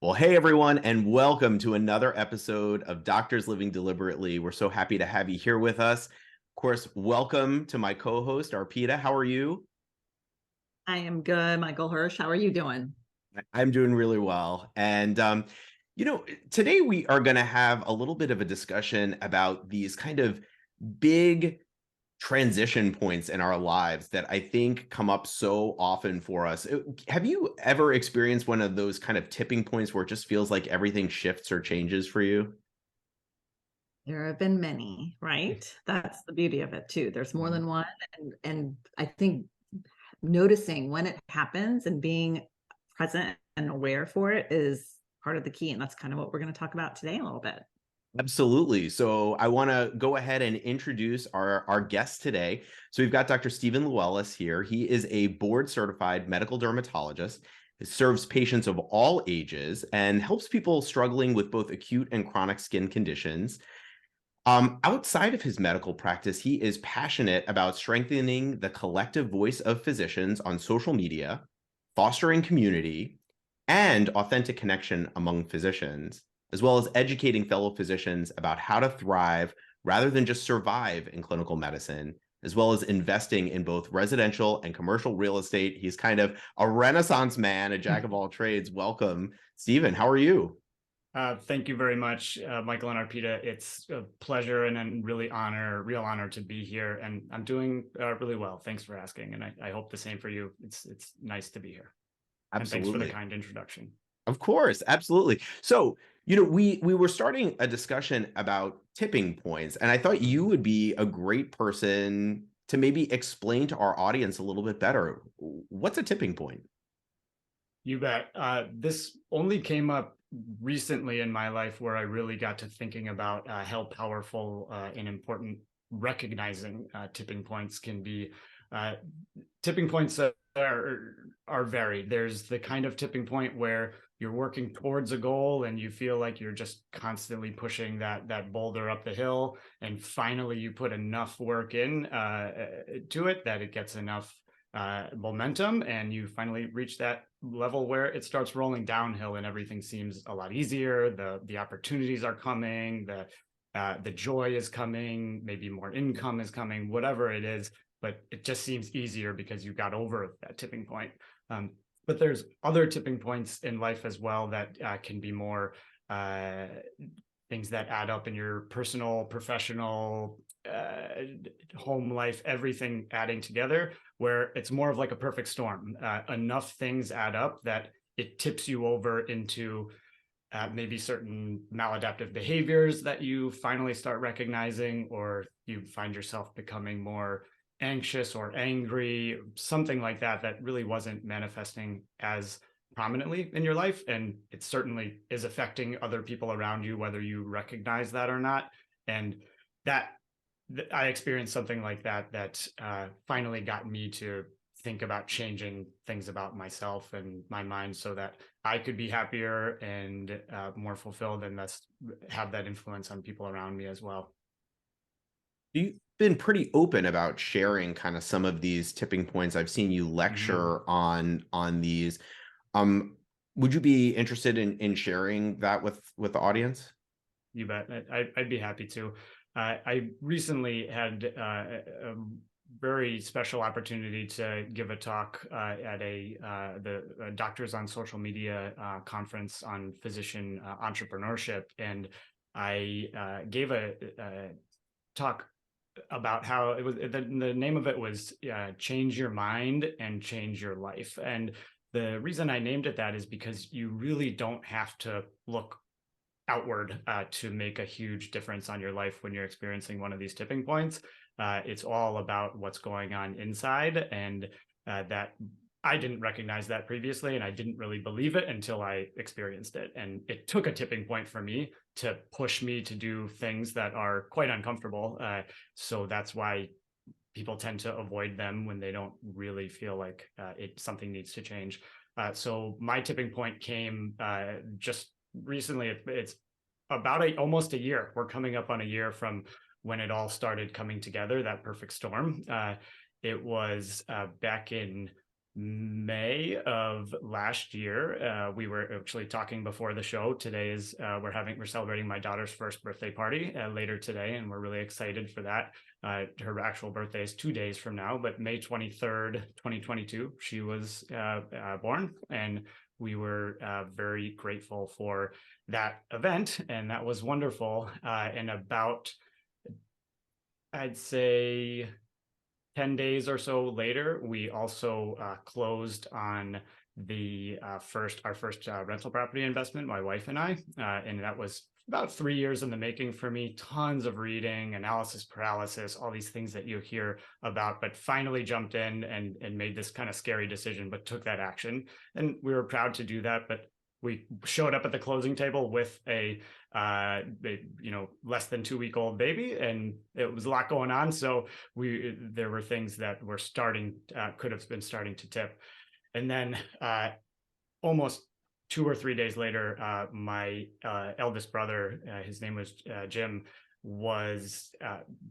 Well, hey everyone, and welcome to another episode of Doctors Living Deliberately. We're so happy to have you here with us. Of course, welcome to my co-host, Arpita. How are you? I am good, Michael Hersh. How are you doing? I'm doing really well. Today we are going to have a little bit of a discussion about these kind of big transition points in our lives that I think come up so often for us. Have you ever experienced one of those kind of tipping points where it just feels like everything shifts or changes for you? There have been many, right? That's the beauty of it too. There's more than one. And I think noticing when it happens and being present and aware for it is part of the key. And that's kind of what we're going to talk about today a little bit. Absolutely. So I want to go ahead and introduce our guest today. So we've got Dr. Stephen Lewellis here. He is a board certified medical dermatologist. He serves patients of all ages and helps people struggling with both acute and chronic skin conditions. Outside of his medical practice, he is passionate about strengthening the collective voice of physicians on social media, fostering community, and authentic connection among physicians, as well as educating fellow physicians about how to thrive rather than just survive in clinical medicine, as well as investing in both residential and commercial real estate. He's kind of a renaissance man, a jack of all trades. Welcome, Stephen. How are you? Thank you very much, Michael and Arpita. It's a pleasure and a real honor to be here. And I'm doing really well. Thanks for asking. And I hope the same for you. It's nice to be here. And thanks for the Absolutely. kind introduction. Of course, absolutely. So, we were starting a discussion about tipping points, and I thought you would be a great person to maybe explain to our audience a little bit better. What's a tipping point? You bet. This only came up recently in my life where I really got to thinking about how powerful and important recognizing tipping points can be. Uh, Tipping points are varied. There's the kind of tipping point where you're working towards a goal and you feel like you're just constantly pushing that boulder up the hill, and finally you put enough work in to it that it gets enough momentum, and you finally reach that level where it starts rolling downhill and everything seems a lot easier. The opportunities are coming, the joy is coming, maybe more income is coming, whatever it is, but it just seems easier because you got over that tipping point. But there's other tipping points in life as well that can be more uh, things that add up in your personal, professional, home life, everything adding together, where it's more of like a perfect storm. Enough things add up that it tips you over into maybe certain maladaptive behaviors that you finally start recognizing, or you find yourself becoming more anxious or angry, something like that, that really wasn't manifesting as prominently in your life. And it certainly is affecting other people around you, whether you recognize that or not. And that I experienced something like that finally got me to think about changing things about myself and my mind so that I could be happier and more fulfilled, and thus have that influence on people around me as well. You've been pretty open about sharing kind of some of these tipping points. I've seen you Mhm. lecture on these. Um, would you be interested in sharing that with the audience? You bet. I'd be happy to. I recently had a very special opportunity to give a talk at the Doctors on Social Media conference on physician entrepreneurship, and I gave a talk about how it was the name of it was change your mind and change your life. And the reason I named it that is because you really don't have to look outward to make a huge difference on your life when you're experiencing one of these tipping points. It's all about what's going on inside, and that I didn't recognize that previously, and I didn't really believe it until I experienced it. And it took a tipping point for me to push me to do things that are quite uncomfortable. So that's why people tend to avoid them when they don't really feel like something needs to change. So my tipping point came just recently. It's about almost a year. We're coming up on a year from when it all started coming together, that perfect storm. It was back in May of last year. We were actually talking before the show. Today is we're celebrating my daughter's first birthday party later today, and we're really excited for that. Her actual birthday is 2 days from now, but May 23rd, 2022, she was born, and we were very grateful for that event, and that was wonderful. And about, I'd say, 10 days or so later, we also closed on our first rental property investment, my wife and I, and that was about 3 years in the making for me. Tons of reading, analysis paralysis, all these things that you hear about, but finally jumped in and made this kind of scary decision, but took that action. And we were proud to do that, but we showed up at the closing table with a less than 2-week-old baby, and it was a lot going on. So there were things that were could have been starting to tip. And then almost 2 or 3 days later, my eldest brother, his name was Jim, was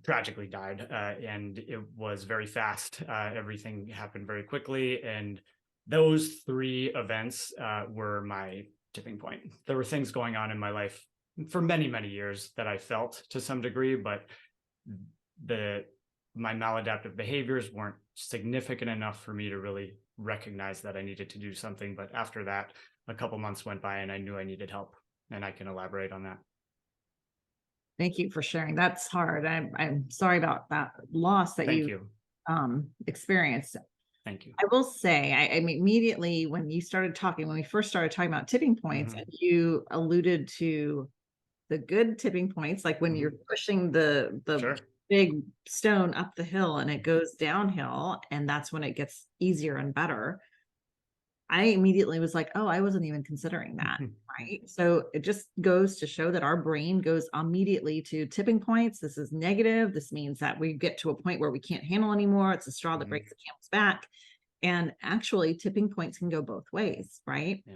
tragically died, and it was very fast. Everything happened very quickly, and those 3 events were my tipping point. There were things going on in my life for many, many years that I felt to some degree, but my maladaptive behaviors weren't significant enough for me to really recognize that I needed to do something. But after that, a couple months went by and I knew I needed help, and I can elaborate on that. Thank you for sharing. That's hard. I'm sorry about that loss that Thank you you. Experienced. Thank you. I will say, I mean, immediately when we first started talking about tipping points, and you alluded to the good tipping points, like when you're pushing the Sure. big stone up the hill and it goes downhill, and that's when it gets easier and better. I immediately was like, oh, I wasn't even considering that. Right. So it just goes to show that our brain goes immediately to tipping points. This is negative. This means that we get to a point where we can't handle anymore. It's a straw that breaks the camel's back. And actually, tipping points can go both ways, right? Yeah.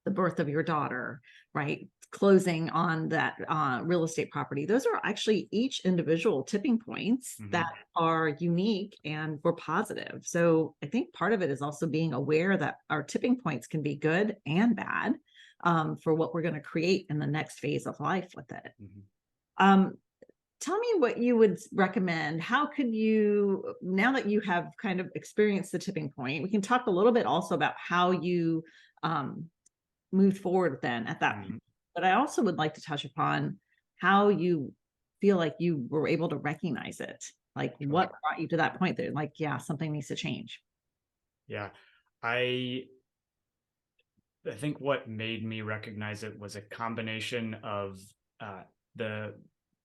The birth of your daughter, right? Closing on that real estate property. Those are actually each individual tipping points that are unique and were positive. So I think part of it is also being aware that our tipping points can be good and bad for what we're going to create in the next phase of life with it. Tell me what you would recommend. How could you, now that you have kind of experienced the tipping point, we can talk a little bit also about how you moved forward then at that point. But I also would like to touch upon how you feel like you were able to recognize it. Like what brought you to that point that like, yeah, something needs to change. Yeah. I think what made me recognize it was a combination of the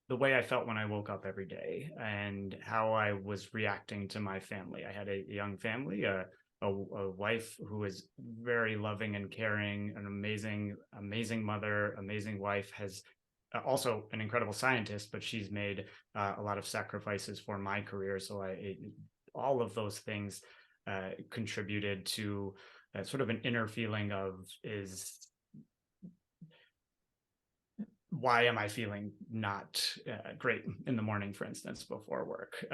way I felt when I woke up every day and how I was reacting to my family. I had a young family, a wife who was very loving and caring, an amazing mother, amazing wife, has also an incredible scientist, but she's made a lot of sacrifices for my career. So all of those things contributed to sort of an inner feeling of why am I feeling not great in the morning, for instance, before work?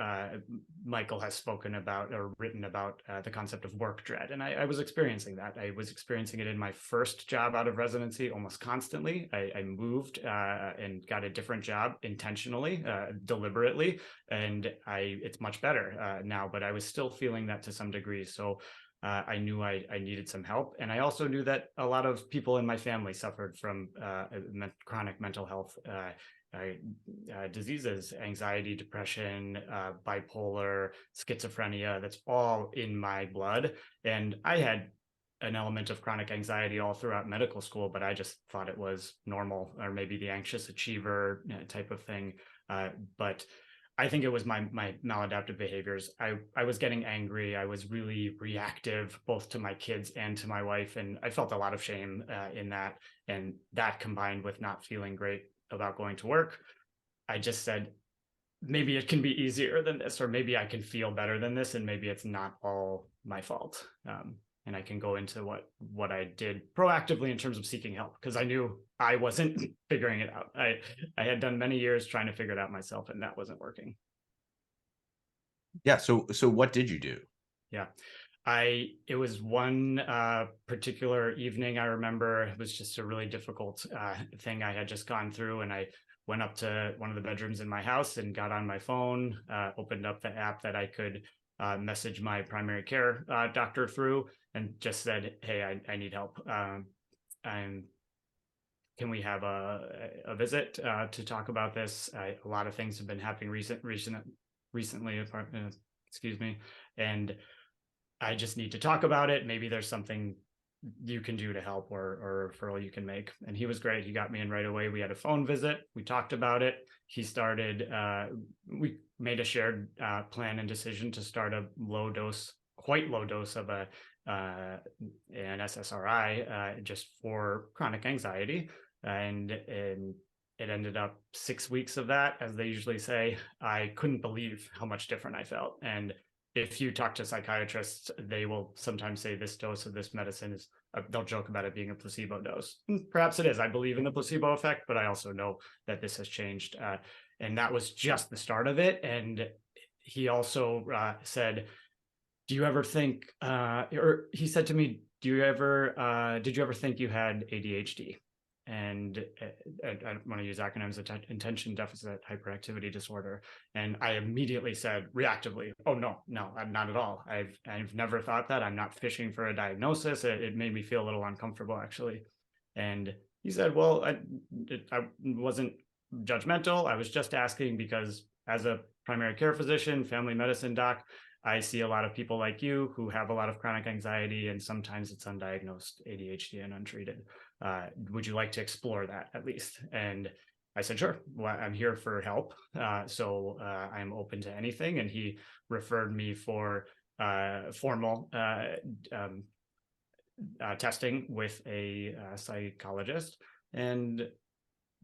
Michael has spoken about or written about the concept of work dread, and I was experiencing that. I was experiencing it in my first job out of residency almost constantly. I moved and got a different job intentionally, deliberately, and it's much better now, but I was still feeling that to some degree. So I knew I needed some help. And I also knew that a lot of people in my family suffered from chronic mental health diseases, anxiety, depression, bipolar, schizophrenia. That's all in my blood. And I had an element of chronic anxiety all throughout medical school, but I just thought it was normal, or maybe the anxious achiever type of thing. But I think it was my maladaptive behaviors. I was getting angry. I was really reactive, both to my kids and to my wife. And I felt a lot of shame in that. And that combined with not feeling great about going to work, I just said, maybe it can be easier than this, or maybe I can feel better than this. And maybe it's not all my fault. And I can go into what I did proactively in terms of seeking help, because I knew I wasn't figuring it out. I had done many years trying to figure it out myself, and that wasn't working. Yeah. So what did you do? Yeah. It was one particular evening. I remember it was just a really difficult thing I had just gone through, and I went up to one of the bedrooms in my house and got on my phone, opened up the app that I could message my primary care doctor through, and just said, "Hey, I need help. Can we have a visit to talk about this? A lot of things have been happening recently. Excuse me, and I just need to talk about it. Maybe there's something you can do to help, or a referral you can make." And he was great. He got me in right away. We had a phone visit. We talked about it. He started, we made a shared plan and decision to start a quite low dose of an SSRI just for chronic anxiety. And it ended up 6 weeks of that, as they usually say. I couldn't believe how much different I felt. And if you talk to psychiatrists, they will sometimes say this dose of this medicine is, they'll joke about it being a placebo dose. Perhaps it is. I believe in the placebo effect, but I also know that this has changed. And that was just the start of it. And he also said, do you ever think, or he said to me, did you ever think you had ADHD? And I don't want to use acronyms, attention deficit hyperactivity disorder. And I immediately said reactively, oh, no, not at all. I've never thought that. I'm not fishing for a diagnosis. It made me feel a little uncomfortable, actually. And he said, well, I wasn't judgmental. I was just asking because as a primary care physician, family medicine doc, I see a lot of people like you who have a lot of chronic anxiety, and sometimes it's undiagnosed ADHD and untreated. Would you like to explore that at least? And I said, sure. Well, I'm here for help. So I'm open to anything. And he referred me for formal testing with a psychologist. And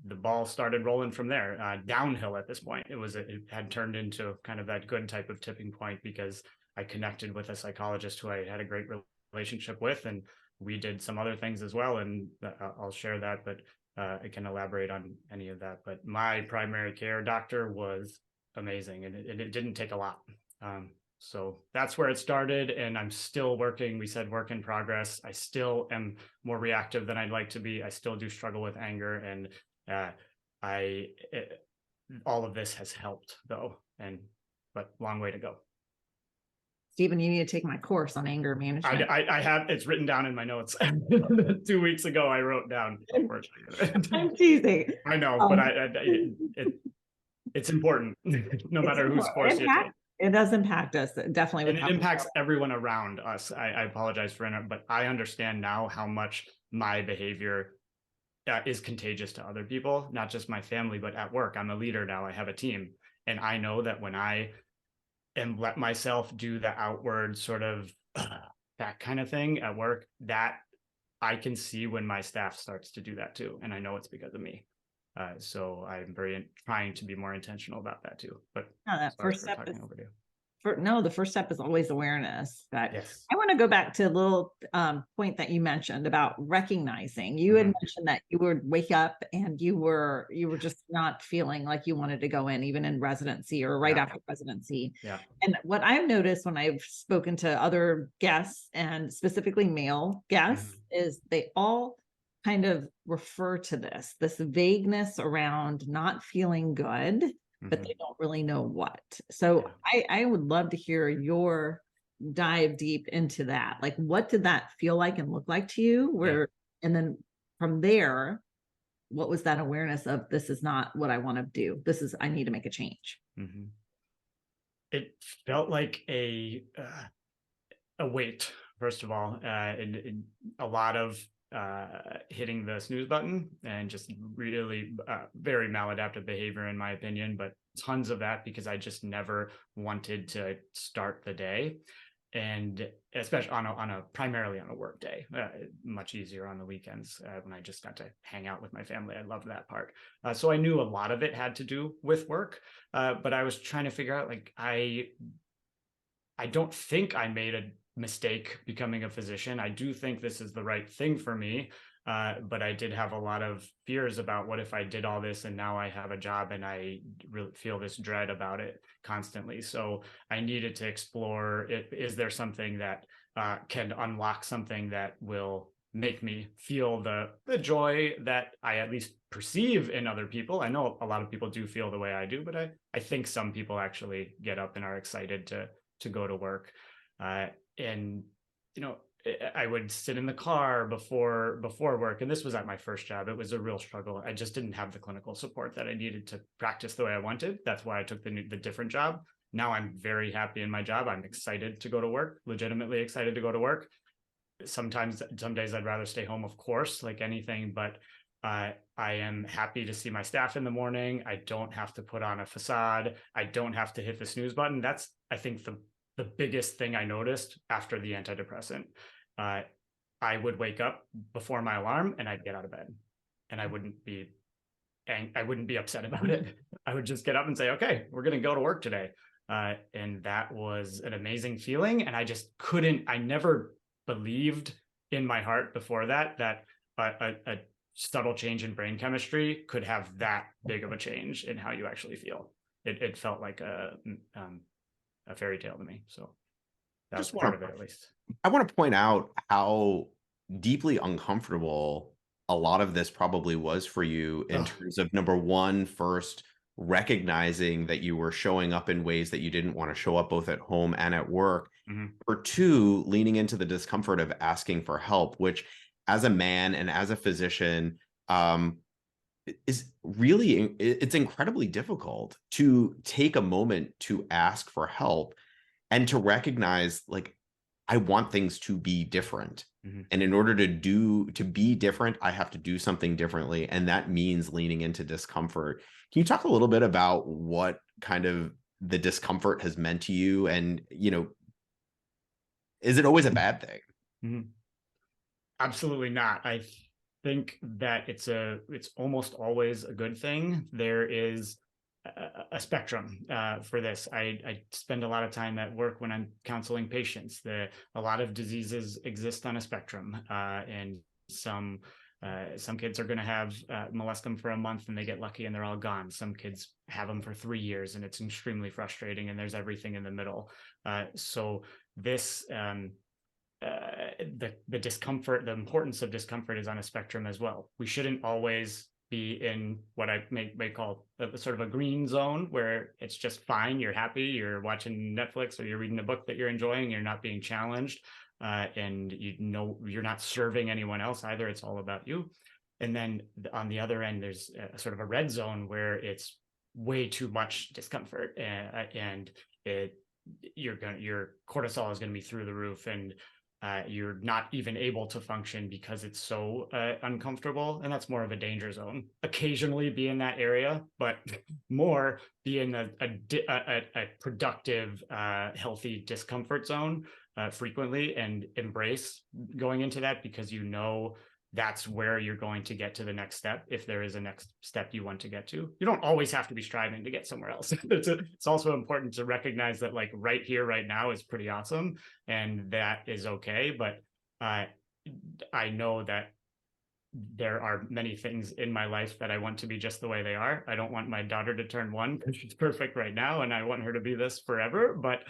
the ball started rolling from there, downhill at this point. It had turned into kind of that good type of tipping point because I connected with a psychologist who I had a great relationship with, and we did some other things as well. And I'll share that, but I can elaborate on any of that. But my primary care doctor was amazing, and it didn't take a lot. So that's where it started, and I'm still working. We said work in progress. I still am more reactive than I'd like to be. I still do struggle with anger, and all of this has helped though, but long way to go. Stephen, you need to take my course on anger management. I have, it's written down in my notes. 2 weeks ago, I wrote down. I'm teasing. I know, but it's important, no matter who's forced you to. It does impact us, definitely. And it impacts everyone around us. I apologize for it, but I understand now how much my behavior is contagious to other people, not just my family, but at work. I'm a leader now. I have a team. And I know that when I let myself do the outward sort of that kind of thing at work, that I can see when my staff starts to do that too. And I know it's because of me. So I'm trying to be more intentional about that too. But that first step is the first step is always awareness. But yes. I want to go back to a little point that you mentioned about recognizing. You had mentioned that you would wake up and you were just not feeling like you wanted to go in, even in residency or right after residency. Yeah. And what I've noticed when I've spoken to other guests, and specifically male guests, is they all kind of refer to this vagueness around not feeling good, but they don't really know what. So I would love to hear your dive deep into that. Like, what did that feel like and look like to you? And then from there, what was that awareness of, this is not what I want to do. I need to make a change. It felt like a weight, first of all, and a lot of hitting the snooze button, and just really very maladaptive behavior in my opinion, but tons of that because I just never wanted to start the day, and especially primarily on a work day. Much easier on the weekends when I just got to hang out with my family. I loved that part. So I knew a lot of it had to do with work, but I was trying to figure out, like, I don't think I made a mistake becoming a physician. I do think this is the right thing for me, but I did have a lot of fears about, what if I did all this and now I have a job and I really feel this dread about it constantly. So I needed to explore, is there something that can unlock something that will make me feel the joy that I at least perceive in other people. I know a lot of people do feel the way I do, but I think some people actually get up and are excited to go to work. And you know, I would sit in the car before work, and this was at my first job. It was a real struggle. I just didn't have the clinical support that I needed to practice the way I wanted. That's why I took the different job. Now I'm very happy in my job. I'm excited to go to work, legitimately excited to go to work. Some days I'd rather stay home, of course, like anything, but I am happy to see my staff in the morning. I don't have to put on a facade. I don't have to hit the snooze button. That's, I think, the biggest thing I noticed after the antidepressant. I would wake up before my alarm and I'd get out of bed, and I wouldn't be upset about it. I would just get up and say, okay, we're going to go to work today. And that was an amazing feeling. And I just I never believed in my heart before that a subtle change in brain chemistry could have that big of a change in how you actually feel. It felt like a fairy tale to me. So that was part of it, at least. I want to point out how deeply uncomfortable a lot of this probably was for you in terms of, number one, first recognizing that you were showing up in ways that you didn't want to show up, both at home and at work. Or two, leaning into the discomfort of asking for help, which as a man and as a physician, is really, it's incredibly difficult to take a moment to ask for help and to recognize, like, I want things to be different. And in order to be different, I have to do something differently. And that means leaning into discomfort. Can you talk a little bit about what kind of the discomfort has meant to you? And, you know, is it always a bad thing? Absolutely not. I think that it's almost always a good thing. There is a spectrum for this. I spend a lot of time at work when I'm counseling patients. A lot of diseases exist on a spectrum, and some kids are going to have molluscum for a month and they get lucky and they're all gone. Some kids have them for 3 years and it's extremely frustrating, and there's everything in the middle. So this the discomfort, the importance of discomfort is on a spectrum as well. We shouldn't always be in what I may call a sort of a green zone, where it's just fine. You're happy, you're watching Netflix or you're reading a book that you're enjoying, you're not being challenged, and you're not serving anyone else either. It's all about you. And then on the other end, there's a sort of a red zone where it's way too much discomfort, and your cortisol is going to be through the roof, and you're not even able to function because it's so uncomfortable. And that's more of a danger zone. Occasionally be in that area, but more be in a productive, healthy discomfort zone frequently, and embrace going into that, because you know that's where you're going to get to the next step, if there is a next step you want to get to. You don't always have to be striving to get somewhere else. It's also important to recognize that, like, right here, right now is pretty awesome, and that is okay. But I know that there are many things in my life that I want to be just the way they are. I don't want my daughter to turn 1 because she's perfect right now, and I want her to be this forever. But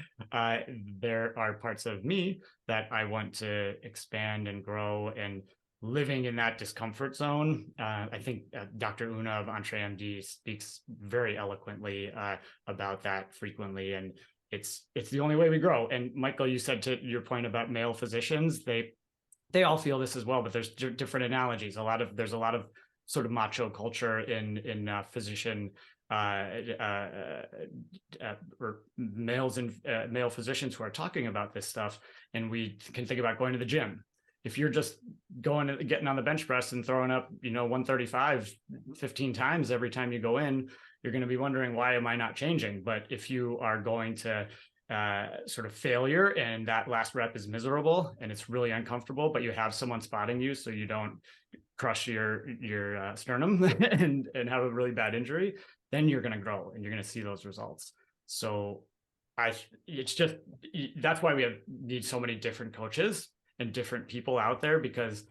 there are parts of me that I want to expand and grow, and living in that discomfort zone. I think Dr. Una of EntreMD speaks very eloquently about that frequently, and it's the only way we grow. And Michael, you said, to your point about male physicians, they all feel this as well, but there's different analogies. There's a lot of sort of macho culture in physician or males and male physicians who are talking about this stuff. And we can think about going to the gym. If you're just getting on the bench press and throwing up, 135 15 times every time you go in, you're going to be wondering, why am I not changing? But if you are going to sort of failure, and that last rep is miserable and it's really uncomfortable, but you have someone spotting you so you don't crush your sternum and have a really bad injury, then you're going to grow and you're going to see those results. So that's why we need so many different coaches and different people out there, because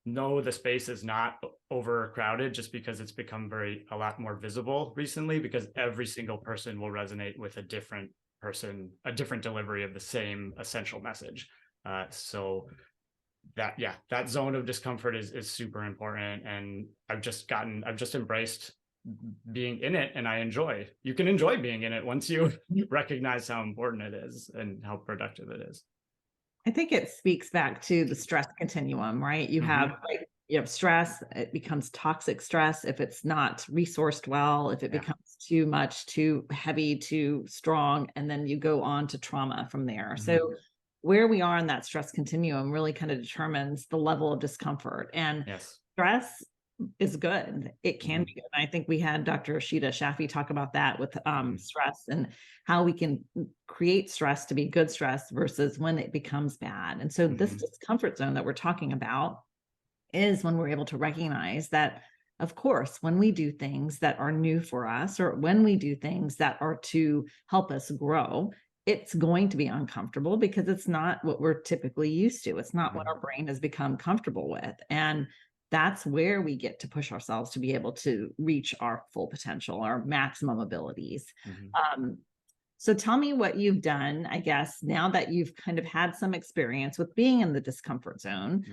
the space is not overcrowded just because it's become a lot more visible recently, because every single person will resonate with a different person, a different delivery of the same essential message. So that zone of discomfort is super important. And I've just embraced being in it, and you can enjoy being in it once you recognize how important it is and how productive it is. I think it speaks back to the stress continuum, right? You have stress, it becomes toxic stress if it's not resourced well, if it becomes too much, too heavy, too strong, and then you go on to trauma from there. So where we are in that stress continuum really kind of determines the level of discomfort. And stress is good. It can be good. I think we had Dr. Rashida Shafi talk about that with stress and how we can create stress to be good stress versus when it becomes bad. And so this discomfort zone that we're talking about is when we're able to recognize that, of course, when we do things that are new for us, or when we do things that are to help us grow, it's going to be uncomfortable because it's not what we're typically used to. It's not what our brain has become comfortable with. And that's where we get to push ourselves to be able to reach our full potential, our maximum abilities. So tell me what you've done, I guess, now that you've kind of had some experience with being in the discomfort zone.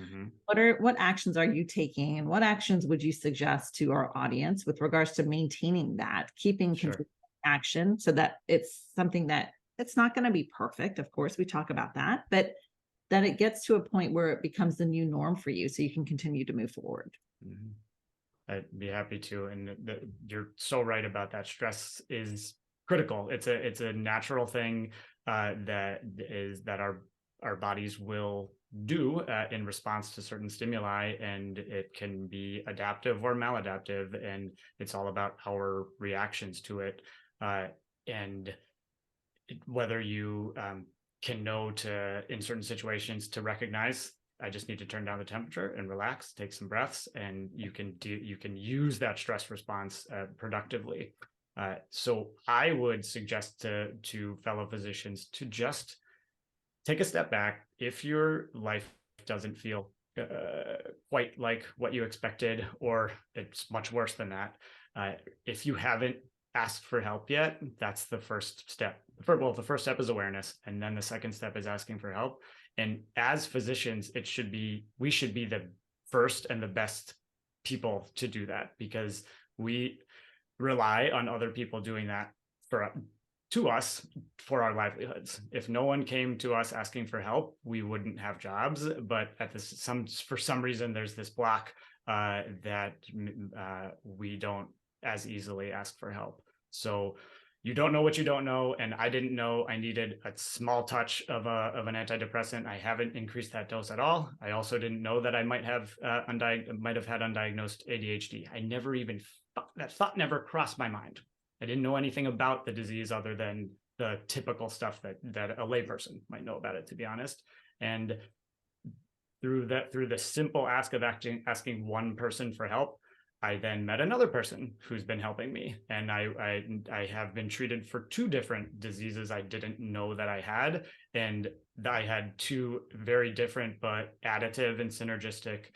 What actions are you taking, and what actions would you suggest to our audience with regards to maintaining that, keeping consistent action so that it's something that it's not going to be perfect. Of course, we talk about that, but that it gets to a point where it becomes the new norm for you so you can continue to move forward. I'd be happy to. And you're so right about that. Stress is critical. It's a natural thing that our bodies will do in response to certain stimuli, and it can be adaptive or maladaptive, and it's all about our reactions to it. And whether you can know in certain situations to recognize, I just need to turn down the temperature and relax, take some breaths, and you can use that stress response productively. So I would suggest to fellow physicians to just take a step back. If your life doesn't feel quite like what you expected, or it's much worse than that, if you haven't asked for help yet, that's the first step. The first step is awareness, and then the second step is asking for help. And as physicians, we should be the first and the best people to do that, because we rely on other people doing that to us for our livelihoods. If no one came to us asking for help, we wouldn't have jobs. But for some reason, there's this block that we don't as easily ask for help. So you don't know what you don't know, and I didn't know I needed a small touch of an antidepressant. I haven't increased that dose at all. I also didn't know that I might have had undiagnosed ADHD. That thought never crossed my mind. I didn't know anything about the disease other than the typical stuff that a layperson might know about it, to be honest. And through the simple ask of asking one person for help, I then met another person who's been helping me, and I have been treated for 2 different diseases I didn't know that I had, and I had 2 very different but additive and synergistic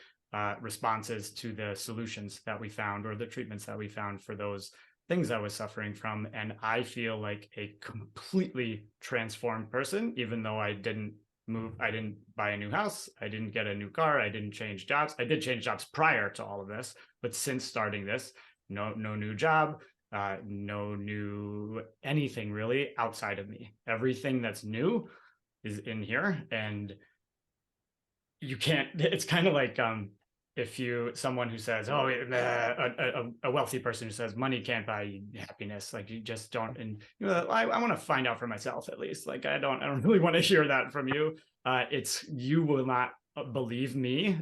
responses to the solutions that we found, or the treatments that we found for those things I was suffering from. And I feel like a completely transformed person, even though I didn't buy a new house, I didn't get a new car, I didn't change jobs. I did change jobs prior to all of this, but since starting this, no new job, no new anything really outside of me. Everything that's new is in here, and you can't. It's kind of like someone who says, a wealthy person who says money can't buy happiness, like you just don't. And I want to find out for myself, at least. Like I don't really want to hear that from you. You will not believe me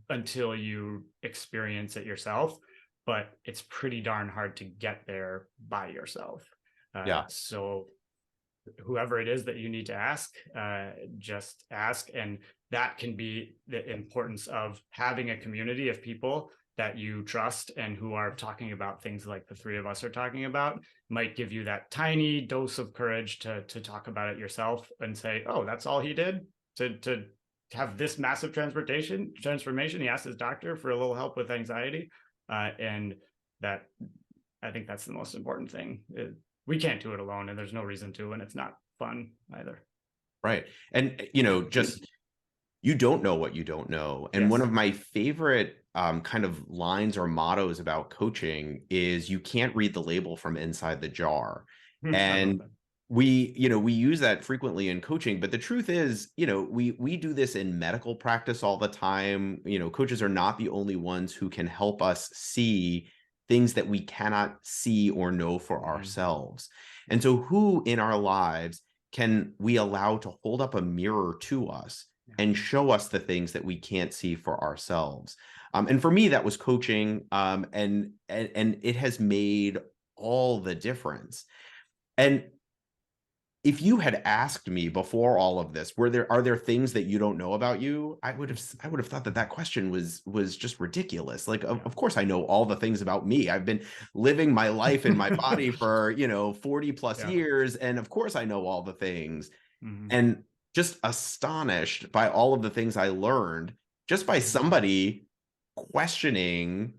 until you experience it yourself, but it's pretty darn hard to get there by yourself. So whoever it is that you need to ask, just ask. And that can be the importance of having a community of people that you trust and who are talking about things like the 3 of us are talking about. Might give you that tiny dose of courage to talk about it yourself and say, oh, that's all he did to have this massive transformation. He asked his doctor for a little help with anxiety. And that, I think that's the most important thing. We can't do it alone, and there's no reason to, and it's not fun either. Right. And, just you don't know what you don't know. And one Yes. of my favorite kind of lines or mottos about coaching is you can't read the label from inside the jar. I love And that. we use that frequently in coaching, but the truth is, we do this in medical practice all the time. Coaches are not the only ones who can help us see things that we cannot see or know for ourselves. And so who in our lives can we allow to hold up a mirror to us and show us the things that we can't see for ourselves? And for me, that was coaching, and it has made all the difference. And if you had asked me before all of this, are there things that you don't know about you? I would have thought that question was just ridiculous. Like, of course I know all the things about me. I've been living my life in my body for 40 plus years, and of course I know all the things. And just astonished by all of the things I learned just by somebody questioning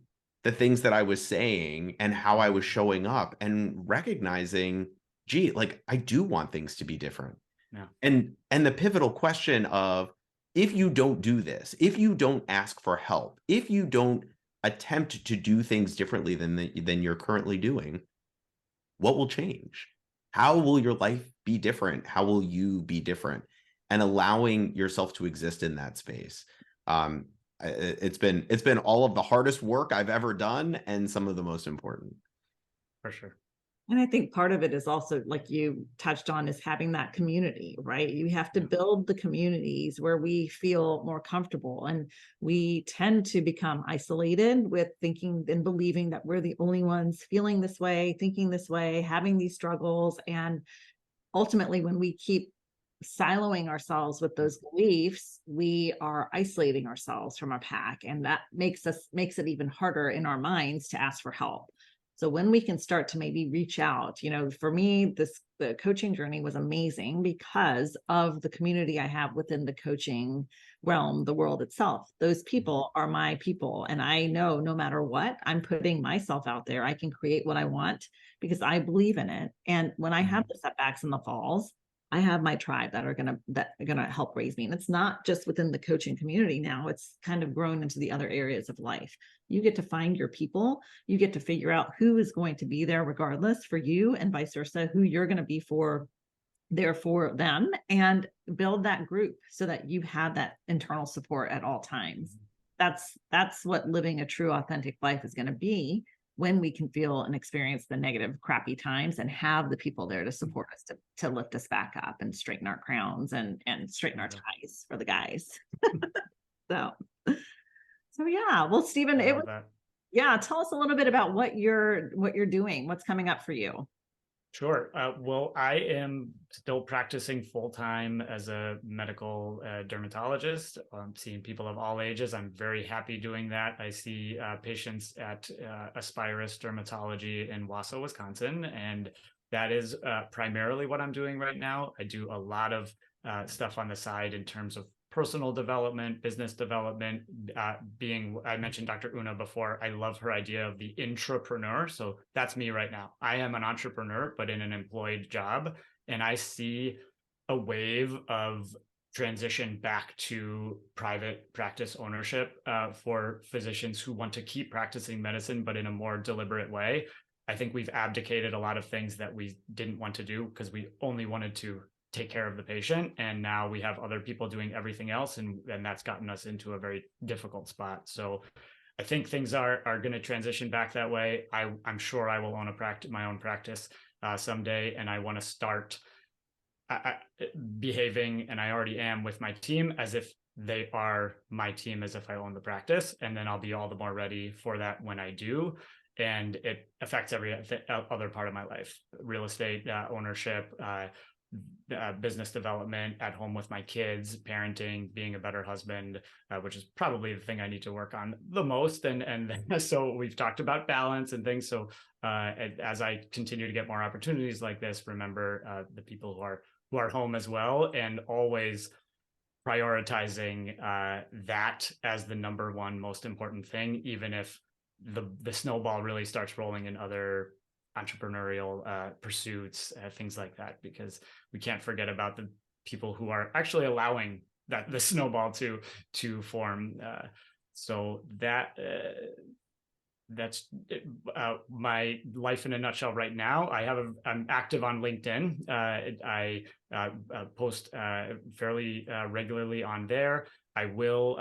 the things that I was saying and how I was showing up, and recognizing, gee, like, I do want things to be different. Yeah. And the pivotal question of, if you don't do this, if you don't ask for help, if you don't attempt to do things differently than you're currently doing, what will change? How will your life be different? How will you be different? And allowing yourself to exist in that space. It's been all of the hardest work I've ever done, and some of the most important. For sure. And I think part of it is also, like you touched on, is having that community, right? You have to build the communities where we feel more comfortable. And we tend to become isolated with thinking and believing that we're the only ones feeling this way, thinking this way, having these struggles. And ultimately, when we keep siloing ourselves with those beliefs, we are isolating ourselves from our pack. And that makes it even harder in our minds to ask for help. So when we can start to maybe reach out, for me, the coaching journey was amazing because of the community I have within the coaching realm, the world itself. Those people are my people. And I know no matter what, I'm putting myself out there. I can create what I want because I believe in it. And when I have the setbacks and the falls, I have my tribe that are gonna help raise me. And it's not just within the coaching community now, it's kind of grown into the other areas of life. You get to find your people, you get to figure out who is going to be there regardless for you, and vice versa, who you're going to be there for them, and build that group so that you have that internal support at all times. That's what living a true authentic life is going to be, when we can feel and experience the negative, crappy times and have the people there to support us, to lift us back up and straighten our crowns and straighten our ties for the guys. So yeah. Well, Stephen, tell us a little bit about what you're doing, what's coming up for you. Sure. Well, I am still practicing full-time as a medical dermatologist, seeing people of all ages. I'm very happy doing that. I see patients at Aspirus Dermatology in Wausau, Wisconsin, and that is primarily what I'm doing right now. I do a lot of stuff on the side in terms of personal development, business development. I mentioned Dr. Una before. I love her idea of the intrapreneur. So that's me right now. I am an entrepreneur, but in an employed job. And I see a wave of transition back to private practice ownership for physicians who want to keep practicing medicine, but in a more deliberate way. I think we've abdicated a lot of things that we didn't want to do because we only wanted to take care of the patient, and now we have other people doing everything else, and that's gotten us into a very difficult spot. So I think things are going to transition back that way. I'm sure I will own my own practice someday, and I want to start behaving, and I already am, with my team as if they are my team, as if I own the practice, and then I'll be all the more ready for that when I do. And it affects every other part of my life: real estate ownership, business development, at home with my kids, parenting, being a better husband, which is probably the thing I need to work on the most. And so we've talked about balance and things. So as I continue to get more opportunities like this, remember the people who are home as well, and always prioritizing that as the number one most important thing, even if the snowball really starts rolling in other entrepreneurial pursuits, things like that, because we can't forget about the people who are actually allowing that the snowball to form. So that's my life in a nutshell right now. I'm active on LinkedIn. I post fairly regularly on there. I will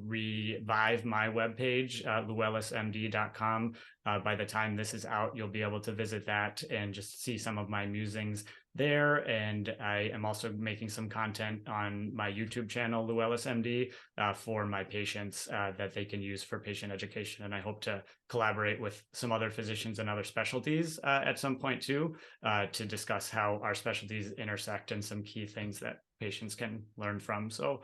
revive my webpage, lewellismd.com. By the time this is out, you'll be able to visit that and just see some of my musings there. And I am also making some content on my YouTube channel, LewellisMD, for my patients that they can use for patient education. And I hope to collaborate with some other physicians and other specialties at some point too, to discuss how our specialties intersect and some key things that patients can learn from. So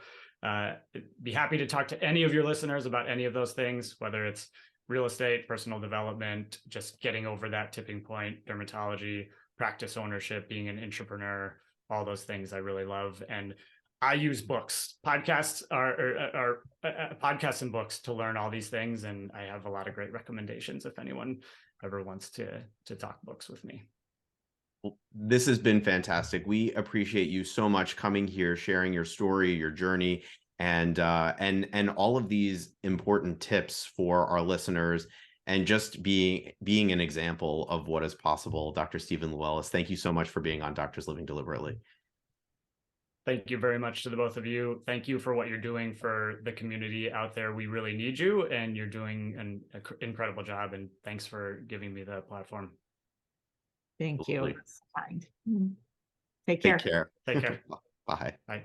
be happy to talk to any of your listeners about any of those things, whether it's real estate, personal development, just getting over that tipping point, dermatology, practice ownership, being an entrepreneur, all those things I really love. And I use books. Podcasts are podcasts and books to learn all these things. And I have a lot of great recommendations if anyone ever wants to talk books with me. Well, this has been fantastic. We appreciate you so much coming here, sharing your story, your journey, and all of these important tips for our listeners, and just being an example of what is possible. Dr. Stephen Lewellis, thank you so much for being on Doctors Living Deliberately. Thank you very much to the both of you. Thank you for what you're doing for the community out there. We really need you, and you're doing an incredible job. And thanks for giving me the platform. Thank Absolutely. you. It's kind. Take care. Take care. Take care. Bye. Bye.